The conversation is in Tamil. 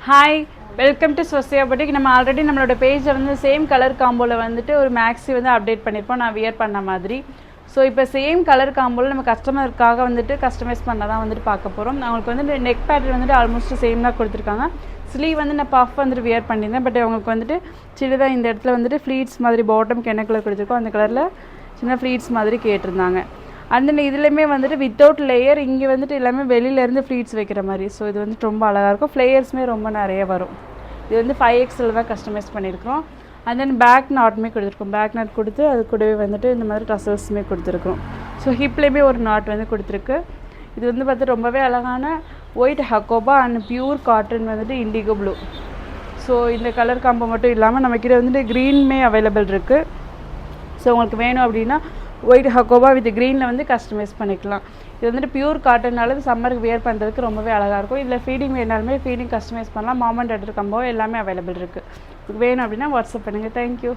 Hi, welcome to Swasthya boutique. நம்ம ஆல்ரெடி நம்மளோட பேஜில் வந்து சேம் கலர் காம்போவில் வந்துட்டு ஒரு மேக்ஸி வந்து அப்டேட் பண்ணியிருப்போம், நான் வியர் பண்ண மாதிரி. ஸோ இப்போ சேம் கலர் காம்போவில் நம்ம கஸ்டமருக்காக வந்துட்டு கஸ்டமைஸ் பண்ண தான் வந்துட்டு பார்க்க போகிறோம். அவங்களுக்கு வந்து நெக் பேட்டர்ன் வந்துட்டு ஆல்மோஸ்ட் சேம் தான் கொடுத்துருக்காங்க. ஸ்லீவ் வந்து நான் பஃப் வந்துட்டு வியர் பண்ணியிருந்தேன். பட் அவங்களுக்கு வந்துட்டு சின்னதாக இந்த இடத்துல வந்துட்டு ஃப்ளீட்ஸ் மாதிரி பாட்டம்க்கு என்ன கலர் கொடுத்துருக்கோம் அந்த கலரில் சின்ன ஃப்ளீட்ஸ் மாதிரி கேட்டிருந்தாங்க. அந்த இதுலேயுமே வந்துட்டு வித்தவுட் லேயர், இங்கே வந்துட்டு எல்லாமே வெளியிலேருந்து ஃப்ளீட்ஸ் வைக்கிற மாதிரி. ஸோ இது வந்துட்டு ரொம்ப அழகாக இருக்கும். ஃப்ளேயர்ஸுமே ரொம்ப நிறைய வரும். இது வந்து 5XL தான் கஸ்டமைஸ் பண்ணியிருக்கிறோம். அண்ட் தென் பேக் நாட்டுமே கொடுத்துருக்கோம். பேக் நாட் கொடுத்து அது கூடவே வந்துட்டு இந்த மாதிரி டசல்ஸுமே கொடுத்துருக்கோம். ஸோ ஹிப்லேயுமே ஒரு நாட் வந்து கொடுத்துருக்கு. இது வந்து பார்த்து ரொம்பவே அழகான white Hakoba and pure cotton வந்துட்டு இண்டிகோ ப்ளூ. ஸோ இந்த கலர் காம்போ மட்டும் இல்லாமல் நம்மக்கிட்ட வந்துட்டு க்ரீனுமே அவைலபிள் இருக்குது. ஸோ உங்களுக்கு வேணும் அப்படின்னா ஒயிட் ஹக்கோபா வித் க்ரீனில் வந்து கஸ்டமைஸ் பண்ணிக்கலாம். இது வந்துட்டு பியூர் காட்டன்னால சம்மருக்கு வியர் பண்ணுறதுக்கு ரொம்பவே அழகாக இருக்கும். இதில் ஃபீடிங் வேணாலுமே ஃபீடிங் கஸ்டமைஸ் பண்ணலாம். மாம் அண்ட் டாட்டர் காம்போ எல்லாமே அவைலபிள் இருக்குது. வேணும் அப்படின்னா வாட்ஸ்அப் பண்ணுங்கள். தேங்க்யூ.